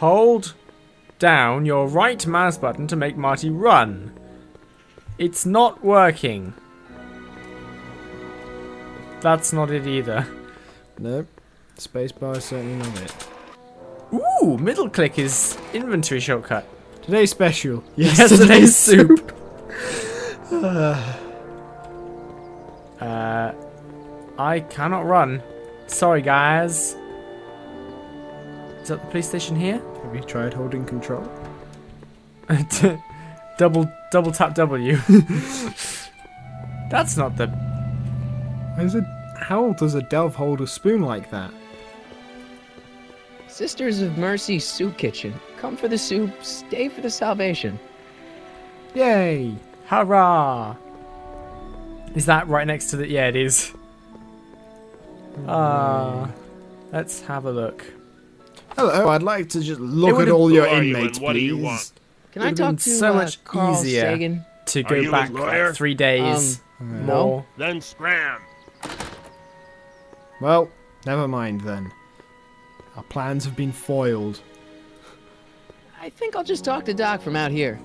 Hold down your right mouse button to make Marty run. It's not working. That's not it either. Nope. Spacebar is certainly not it. Ooh, middle click is inventory shortcut. Today's special. Yesterday's soup. I cannot run. Sorry, guys. Is that the police station here? Have you tried holding control? double tap W. That's not the... How does a delve hold a spoon like that? Sisters of Mercy Soup Kitchen. Come for the soup, stay for the salvation. Yay! Hurrah! Is that right next to the... Yeah, it is. Let's have a look. Hello, I'd like to just look at all your inmates, What do you please. want? Can I talk to so much Carl easier Sagan? to Are go you back his lawyer? like 3 days more. Then scram. Well, never mind then. Our plans have been foiled. I think I'll just talk to Doc from out here.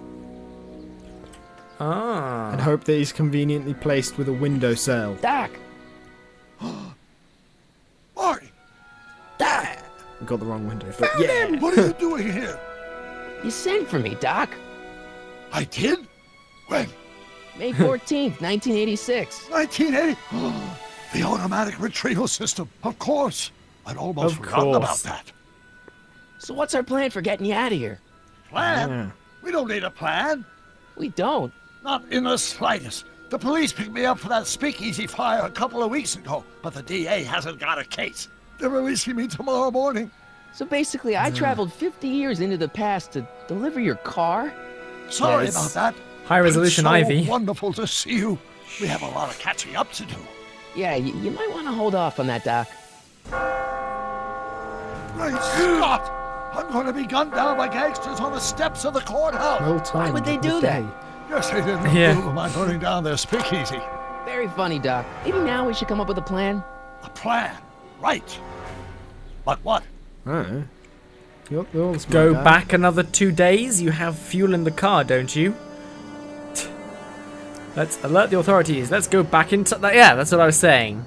And hope that he's conveniently placed with a window cell. Doc! Marty, Doc! We got the wrong window, but yeah. what are you doing here? You sent for me, Doc. I did? When? May 14th, 1986. 1980? The automatic retrieval system. Of course. I'd almost Of forgotten about course. that. So what's our plan for getting you out of here? Plan? Yeah. We don't need a plan. We don't. Not in the slightest. The police picked me up for that speakeasy fire a couple of weeks ago, but the DA hasn't got a case. They're releasing me tomorrow morning. So basically, I traveled 50 years into the past to deliver your car? Sorry Yes. about that. High resolution It's so Ivy. wonderful to see you. We have a lot of catching up to do. Yeah, you might want to hold off on that, Doc. Great Scott! I'm going to be gunned down by gangsters on the steps of the courthouse. Well timed. would they Good do that? day. Yes, they didn't Yeah. approve of my burning down their speakeasy. Very funny, Doc. Maybe now we should come up with a plan. A plan. Right. But what? Alright. They're all smart Go guys. back another 2 days. You have fuel in the car, don't you? Let's alert the authorities. Let's go back into... Yeah, that's what I was saying.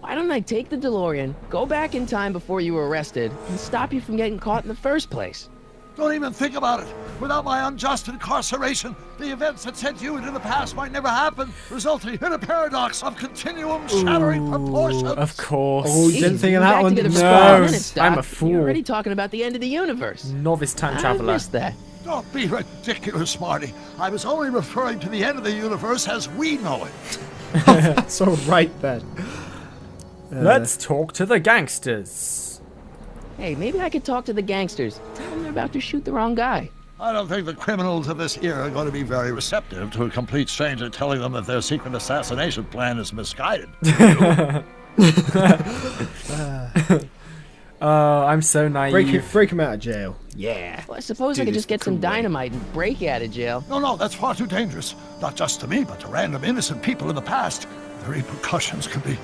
Why don't I take the DeLorean, go back in time before you were arrested, and stop you from getting caught in the first place? Don't even think about it. Without my unjust incarceration, the events that sent you into the past might never happen, resulting in a paradox of continuum shattering proportions. Of course. Oh, you didn't think of We'll be that back one, together did for you? 5 No, minutes, Doc. I'm a fool. You're already talking about the end of the universe. Novice time I traveler. missed that. Don't be ridiculous, Marty. I was only referring to the end of the universe as we know it. That's alright then. Let's talk to the gangsters. Hey, maybe I could talk to the gangsters. Tell them they're about to shoot the wrong guy. I don't think the criminals of this era are going to be very receptive to a complete stranger telling them that their secret assassination plan is misguided. Oh, I'm so naive. Break him out of jail. Yeah. Well, I suppose Do I could this just get the some cool way. dynamite and break you out of jail. No, that's far too dangerous. Not just to me, but to random innocent people in the past. The repercussions could be...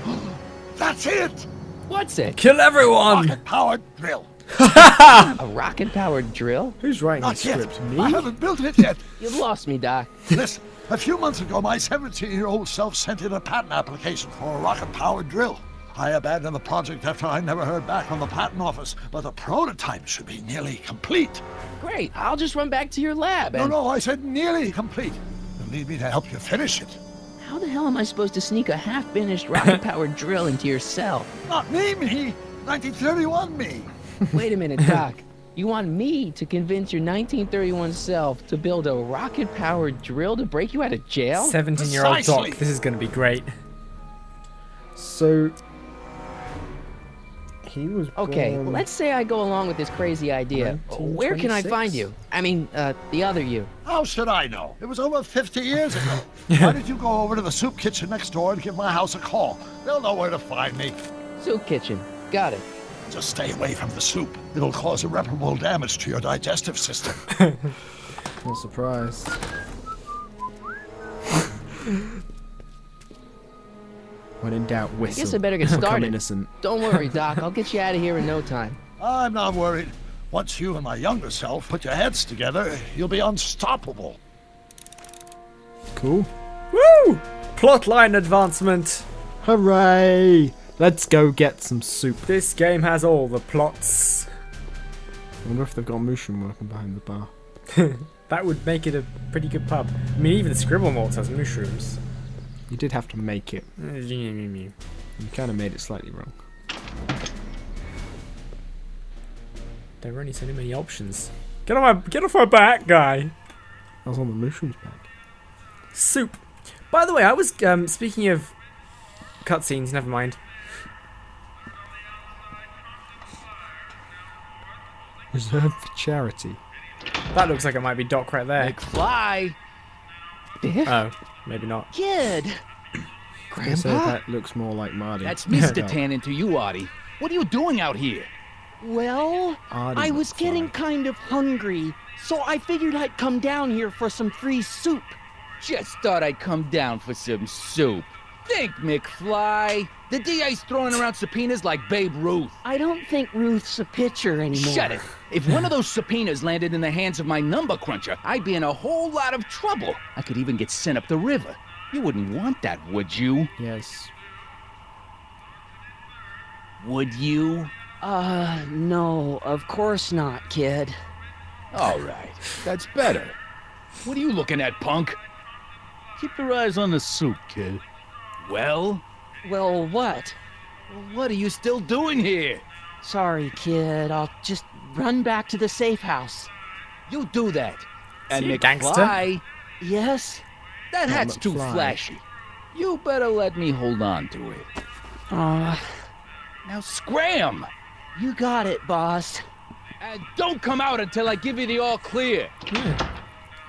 That's it! What's it? Kill everyone! Rocket-powered drill. A rocket-powered drill? Who's writing the Not yet. script? I Me? haven't built it yet. You've lost me, Doc. Listen, a few months ago, my 17-year-old self sent in a patent application for a rocket-powered drill. I abandoned the project after I never heard back from the patent office, but the prototype should be nearly complete. Great, I'll just run back to your lab and... No, I said nearly complete. You'll need me to help you finish it. How the hell am I supposed to sneak a half-finished rocket-powered drill into your cell? Not me. 1931 me. Wait a minute, Doc. You want me to convince your 1931 self to build a rocket-powered drill to break you out of jail? 17-year-old Precisely. Doc. This is going to be great. So... He was Okay, born... let's say I go along with this crazy idea. Where can I 1926? find you? I mean, the other you. How should I know? It was over 50 years ago. Why did you go over to the soup kitchen next door and give my house a call? They'll know where to find me. Soup kitchen. Got it. Just stay away from the soup. It'll cause irreparable damage to your digestive system. Not surprised. When in doubt, whistle. Guess I better get Become started. innocent. Don't worry, Doc. I'll get you out of here in no time. I'm not worried. Once you and my younger self put your heads together, you'll be unstoppable. Cool. Woo! Plotline advancement. Hooray! Let's go get some soup. This game has all the plots. I wonder if they've got a mushroom working behind the bar. That would make it a pretty good pub. I mean, even the Scribble Malts has mushrooms. You did have to make it. You kind of made it slightly wrong. There are only so many options. Get off my back, guy. I was on the mushrooms back. Soup. By the way, I was speaking of cutscenes. Never mind. Reserved for charity. That looks like it might be Doc right there. McFly! Biff? Oh, maybe not. Kid! I say Grandpa? that looks more like Marty. That's Mr. Tannen to you, Artie. What are you doing out here? Well, Artie I was McFly. getting kind of hungry, so I figured I'd come down here for some free soup. Just thought I'd come down for some soup. Think, McFly. The DA's throwing around subpoenas like Babe Ruth. I don't think Ruth's a pitcher anymore. Shut it. If one of those subpoenas landed in the hands of my number cruncher, I'd be in a whole lot of trouble. I could even get sent up the river. You wouldn't want that, would you? Yes. Would you? No, of course not, kid. All right. That's better. What are you looking at, punk? Keep your eyes on the soup, kid. Well, Well, what? what are you still doing here? Sorry, kid. I'll just run back to the safe house. You do that. And he a McFly, gangster? Yes? that Oh, hat's too McFly. flashy. You better let me hold on to it. Now scram! You got it, boss. And don't come out until I give you the all clear.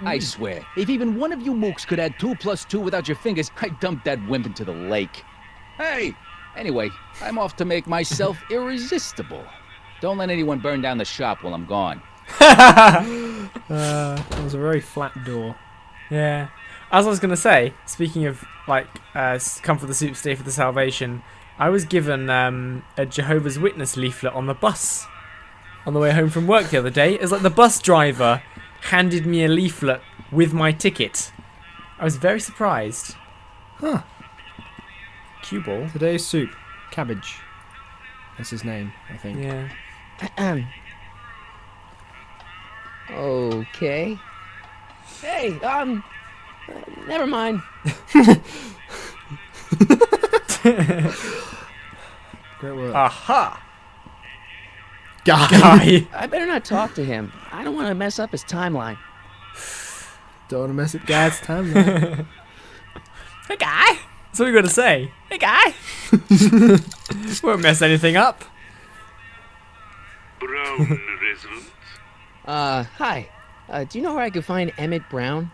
I swear, if even one of you mooks could add 2 + 2 without your fingers, I'd dump that wimp into the lake. Hey! Anyway, I'm off to make myself irresistible. Don't let anyone burn down the shop while I'm gone. That was a very flat door. Yeah. As I was gonna say, speaking of like, come for the soup, stay for the salvation. I was given a Jehovah's Witness leaflet on the bus on the way home from work the other day. It was like the bus driver handed me a leaflet with my ticket. I was very surprised. Huh. Cue ball. Today's soup. Cabbage. That's his name, I think. Yeah. Okay. Hey, never mind. Great work. Aha! Guy! I better not talk to him. I don't want to mess up his timeline. Don't want to mess up Gad's timeline. Hey guy! That's what we got to say. Hey guy! Won't mess anything up. Brown resident. Hi. Do you know where I could find Emmett Brown?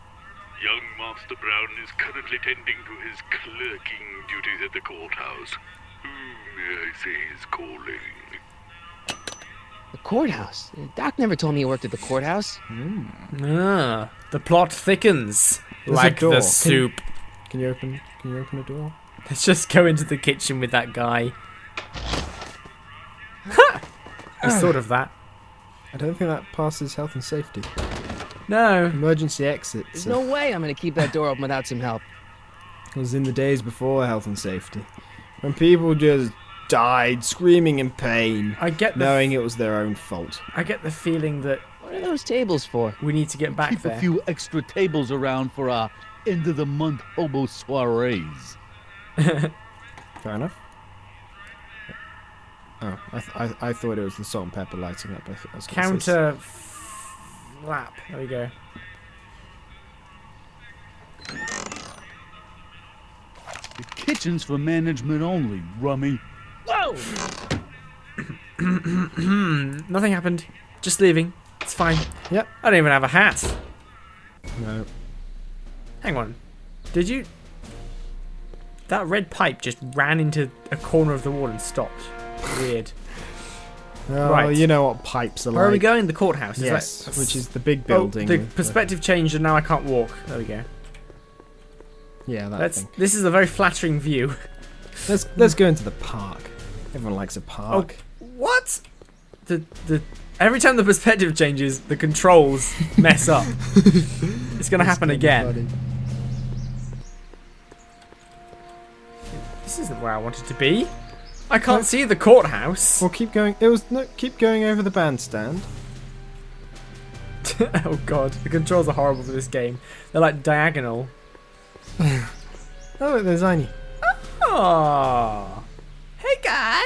Young Master Brown is currently tending to his clerking duties at the courthouse. Who may I say is calling? The courthouse. Doc never told me he worked at the courthouse. Ah, the plot thickens. There's a like door. the soup. Can you open a door? Let's just go into the kitchen with that guy. Ha! I thought of that. I don't think that passes health and safety. No. Emergency exits. There's no way I'm gonna keep that door open without some help. It was in the days before health and safety. When people just died screaming in pain, I get the knowing it was their own fault. I get the feeling that What are those tables for? we need to get back Keep there. a few extra tables around for our end of the month hobo soirees. Fair enough. Oh, I thought it was the salt and pepper lighting up. I was gonna say Counter flap. There we go. The kitchen's for management only, rummy. Whoa! Nothing happened. Just leaving. It's fine. Yep. I don't even have a hat. No. Hang on. Did you... That red pipe just ran into a corner of the wall and stopped. Weird. Oh, Right. you know what pipes are like. Where are we going? The courthouse. Is Yes, that- which is the big Oh, building. the with perspective changed and now I can't walk. There we go. Yeah, that Let's. thing. This is a very flattering view. Let's go into the park. Everyone likes a park. What? the every time the perspective changes, the controls mess up. It's gonna happen again. Funny. This isn't where I wanted to be. I can't see the courthouse. Well, keep going. Keep going over the bandstand. Oh god, the controls are horrible for this game. They're like diagonal. Oh, look, there's Aini. Oh, hey guy.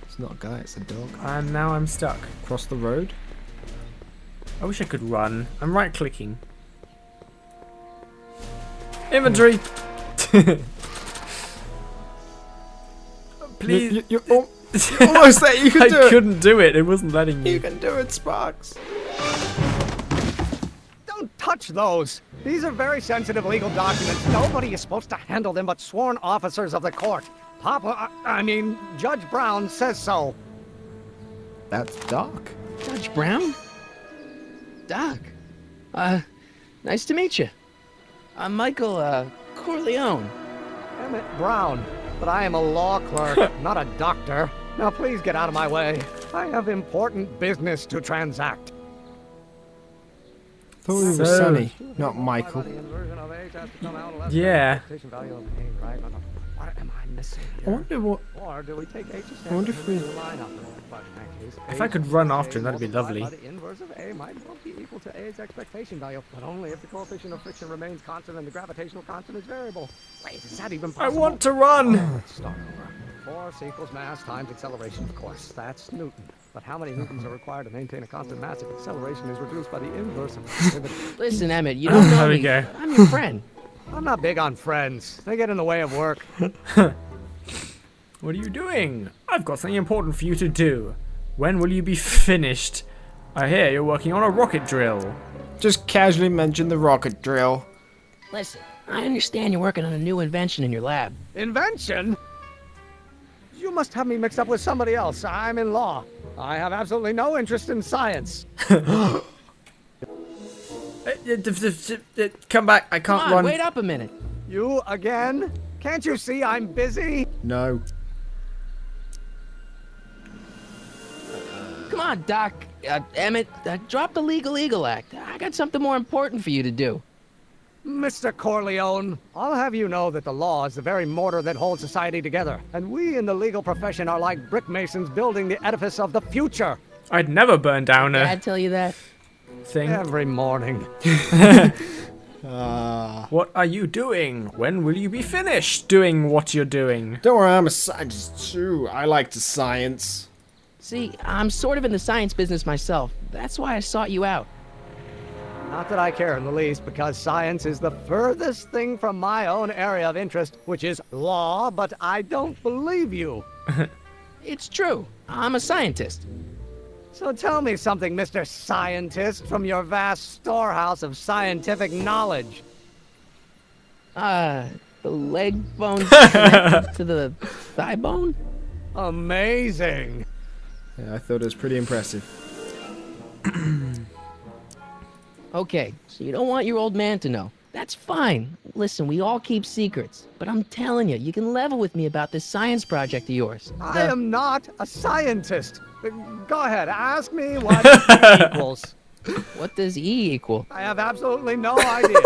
It's not a guy, it's a dog. And now I'm stuck. Cross the road. I wish I could run. I'm right clicking. Inventory. Please. You're almost there. You can do it. I couldn't do it. It wasn't letting me. You can do it, Sparks. Don't touch those. These are very sensitive legal documents. Nobody is supposed to handle them but sworn officers of the court. Judge Brown says so. That's Doc. Judge Brown? Doc. Nice to meet you. I'm Michael, Corleone. Emmett Brown. But I am a law clerk, not a doctor. Now please get out of my way. I have important business to transact. Thought we were Sonny, not Michael. Yeah. What am I missing I here? wonder what. Or do we take H's I wonder if we. If I could run after him, that'd be lovely. The inverse of A might well be equal to A's expectation value, but only if the coefficient of friction remains constant and the gravitational constant is variable. Wait, is that even I possible? want to run. Let's start over. Force equals mass times acceleration, of course. That's Newton. But how many newtons are required to maintain a constant mass if acceleration is reduced by the inverse of... Listen, Emmett, you don't know There we me. go. I'm your friend. I'm not big on friends. They get in the way of work. What are you doing? I've got something important for you to do. When will you be finished? I hear you're working on a rocket drill. Just casually mention the rocket drill. Listen, I understand you're working on a new invention in your lab. Invention? You must have me mixed up with somebody else. I'm in law. I have absolutely no interest in science. Come back, I can't Come on, run. wait up a minute. You again? Can't you see I'm busy? No. Come on, Doc. Emmett, drop the Legal Eagle Act. I got something more important for you to do. Mr. Corleone, I'll have you know that the law is the very mortar that holds society together, and we in the legal profession are like brick masons building the edifice of the future. I'd never burn down a Dad tell you that? thing. Every morning. What are you doing? When will you be finished doing what you're doing? Don't worry, I'm a scientist too. I like to science. See, I'm sort of in the science business myself. That's why I sought you out. Not that I care in the least, because science is the furthest thing from my own area of interest, which is law, but I don't believe you. It's true. I'm a scientist. So tell me something, Mr. Scientist, from your vast storehouse of scientific knowledge. The leg bone connected to the thigh bone? Amazing. Yeah, I thought it was pretty impressive. Okay, so you don't want your old man to know. That's fine. Listen, we all keep secrets. But I'm telling you, you can level with me about this science project of yours. I am not a scientist. Go ahead, ask me what E equals. What does E equal? I have absolutely no idea.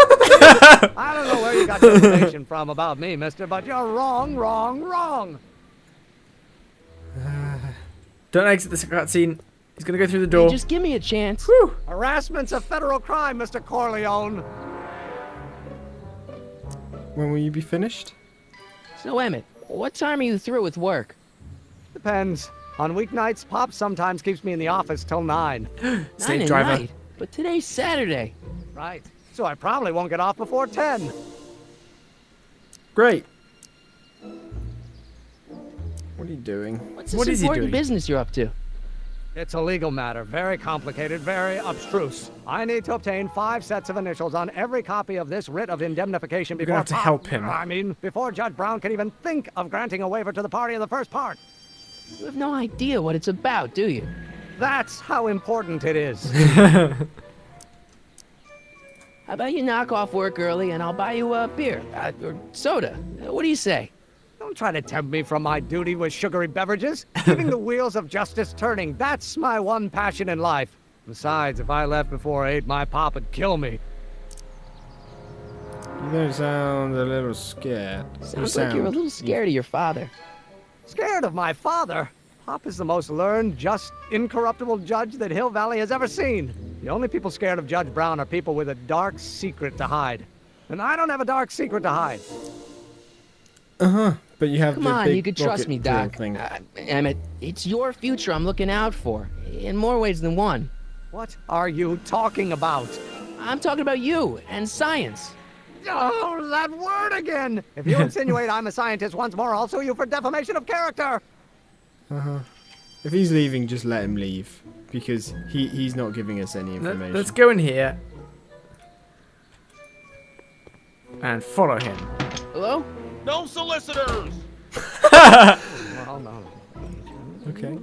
I don't know where you got your information from about me, mister, but you're wrong, wrong, wrong. Don't exit this cutscene. He's gonna go through the door. Hey, just give me a chance. Whew. Harassment's a federal crime, Mr. Corleone. When will you be finished? So, Emmett, what time are you through with work? Depends. On weeknights, Pop sometimes keeps me in the office till 9. 9 Stage at driver. night. But today's Saturday. Right. So I probably won't get off before 10. Great. What are you doing? What's this What is he important doing? business you're up to? It's a legal matter, very complicated, very abstruse. I need to obtain 5 sets of initials on every copy of this writ of indemnification You're before gonna have to Pop- help him. I mean, before Judge Brown can even think of granting a waiver to the party in the first part. You have no idea what it's about, do you? That's how important it is. How about you knock off work early and I'll buy you a beer or soda? What do you say? Don't Don't try to tempt me from my duty with sugary beverages. Keeping the wheels of justice turning, that's my one passion in life. Besides, if I left before 8, my pop would kill me. You don't sound a little scared. Sounds like you're a little scared of your father. Scared of my father? Pop is the most learned, just, incorruptible judge that Hill Valley has ever seen. The only people scared of Judge Brown are people with a dark secret to hide. And I don't have a dark secret to hide. But you have Come the on, big you could trust rocket me, drill Doc. thing. Emmett, it's your future I'm looking out for. In more ways than one. What are you talking about? I'm talking about you and science. Oh, that word again! If you insinuate I'm a scientist once more, I'll sue you for defamation of character! If he's leaving, just let him leave. Because he's not giving us any information. Let's go in here. And follow him. Hello? No solicitors! Well, no. Okay.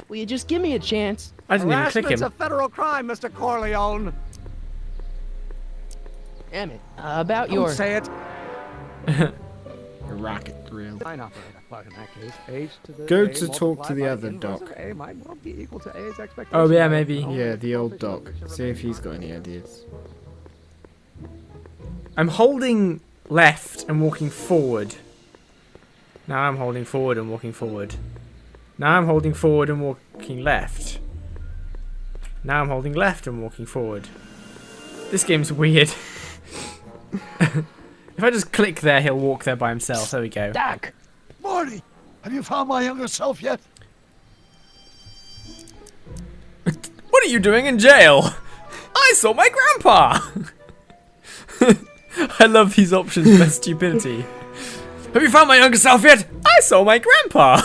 Will you just give me a chance? I didn't even click Harassment's him. a federal crime, Mr. Corleone. Emmett, about Don't your... say it. A rocket drill. Fine operator. But in that case, H to the Go A to talk multiplied to the by other inverse doc. of A might well be equal to A's expectation. Oh, yeah, maybe. Yeah, the old doc. See if he's got any ideas. I'm holding left and walking forward. Now I'm holding forward and walking forward. Now I'm holding forward and walking left. Now I'm holding left and walking forward. This game's weird. If I just click there, he'll walk there by himself. There we go. Doc! Marty, have you found my younger self yet? What are you doing in jail? I saw my grandpa! I love these options for stupidity. Have you found my younger self yet? I saw my grandpa!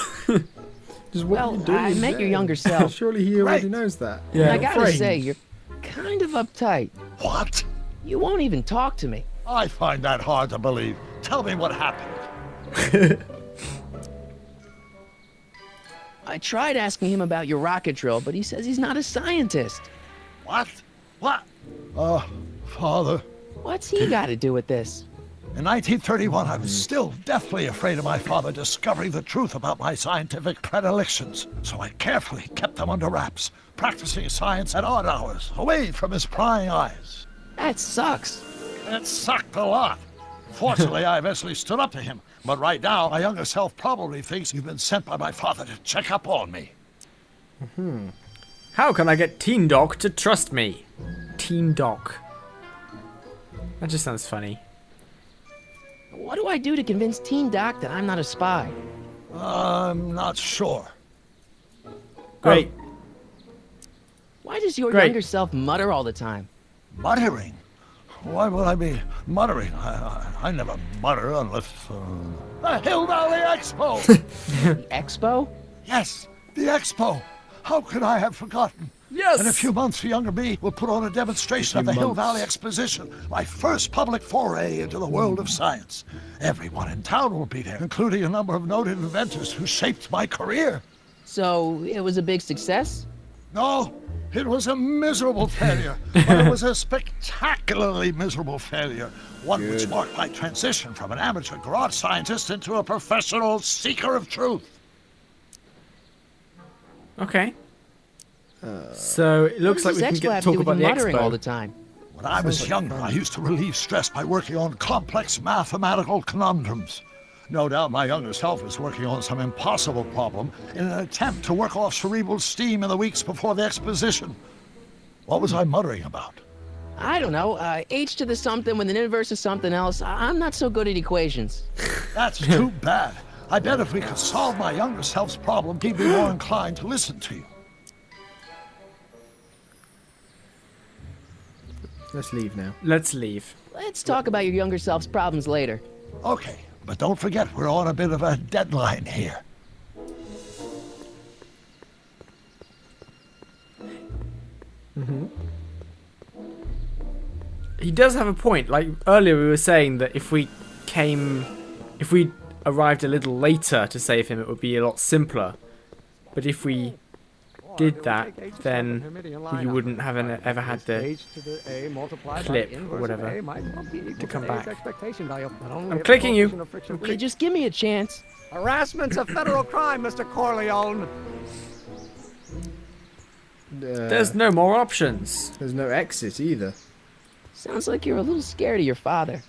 Just what are Well, you doing I met there? your younger self. Surely he already Right. knows that. Yeah. I gotta Frank. say, you're kind of uptight. What? You won't even talk to me. I find that hard to believe. Tell me what happened. I tried asking him about your rocket drill, but he says he's not a scientist. What? What? Father. What's he got to do with this? In 1931, I was still deathly afraid of my father discovering the truth about my scientific predilections, so I carefully kept them under wraps, practicing science at odd hours, away from his prying eyes. That sucks. It sucked a lot. Fortunately, I eventually stood up to him, but right now, my younger self probably thinks you've been sent by my father to check up on me. How can I get Teen Doc to trust me? Teen Doc. That just sounds funny. What do I do to convince Teen Doc that I'm not a spy? I'm not sure. Great. Why does your Great. younger self mutter all the time? Muttering? Why would I be muttering? I never mutter unless... The Hill Valley Expo! The expo? Yes, the Expo! How could I have forgotten? Yes! In a few months, the younger me will put on a demonstration of the Hill Valley Exposition, my first public foray into the world of science. Everyone in town will be there, including a number of noted inventors who shaped my career. So, it was a big success? No, it was a miserable failure, but it was a spectacularly miserable failure. One which marked my transition from an amateur garage scientist into a professional seeker of truth. Okay. So it looks like What we does can expo have to talk do with about the you muttering expo. all the time? When I was younger, I used to relieve stress by working on complex mathematical conundrums. No doubt my younger self is working on some impossible problem in an attempt to work off cerebral steam in the weeks before the exposition. What was I muttering about? I don't know. H to the something with an inverse of something else. I'm not so good at equations. That's too bad. I bet if we could solve my younger self's problem, he'd be more inclined to listen to you. Let's leave now. Let's leave. Let's talk about your younger self's problems later. Okay, but don't forget, we're on a bit of a deadline here. He does have a point. Like earlier we were saying that if we arrived a little later to save him, it would be a lot simpler. But if we did that, then you wouldn't have ever had the clip or whatever to come back. I'm clicking you. Will you just give me a chance? Harassment's a federal crime, Mr. Corleone. There's no more options. There's no exit either. Sounds like you're a little scared of your father.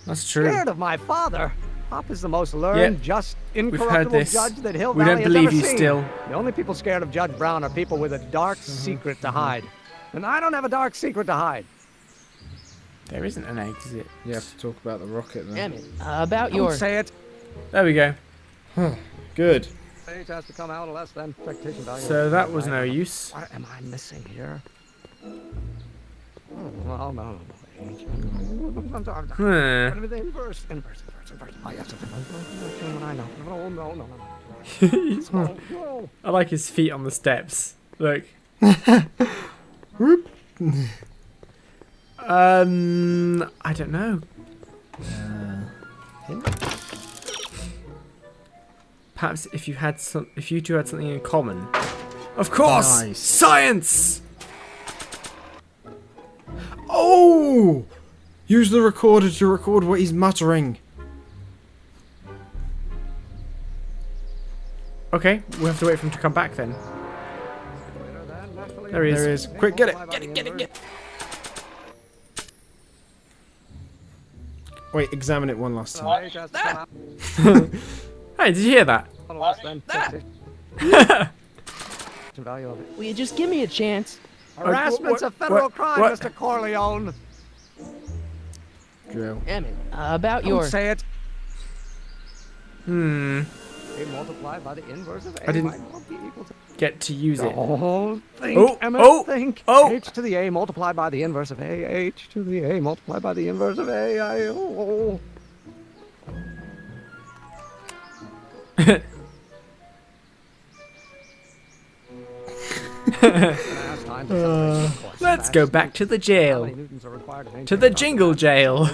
That's true. Scared of my father? Pop is the most learned, just, incorruptible this. judge that Hill We Valley don't has believe ever you seen. still. The only people scared of Judge Brown are people with a dark secret to hide. And I don't have a dark secret to hide. There isn't an exit. You have to talk about the rocket then. Emmett, about Don't your... say it. There we go. Good. Page has to come out less than expectation value. So that was no use. What am I missing here? Oh, no. Inverse. Oh, yes. I know. No. I like his feet on the steps. Look. I don't know. Perhaps if you two had something in common. Of course, Nice. science. Oh! Use the recorder to record what he's muttering. Okay, we'll have to wait for him to come back then. There he is. There he is. Quick, get it. Get it. Wait, examine it one last time. Hey, did you hear that? Will you just give me a chance? Harassment's a federal crime, what? Mr. Corleone. Drill. Emmett, about Don't your... say it. A multiplied by the inverse of A I didn't might well be equal to... get to use it. Oh, think, Oh, Emmett, oh, think. oh. H to the A multiplied by the inverse of A. H to the A multiplied by the inverse of A. Let's go back to the jail. To the jingle jail.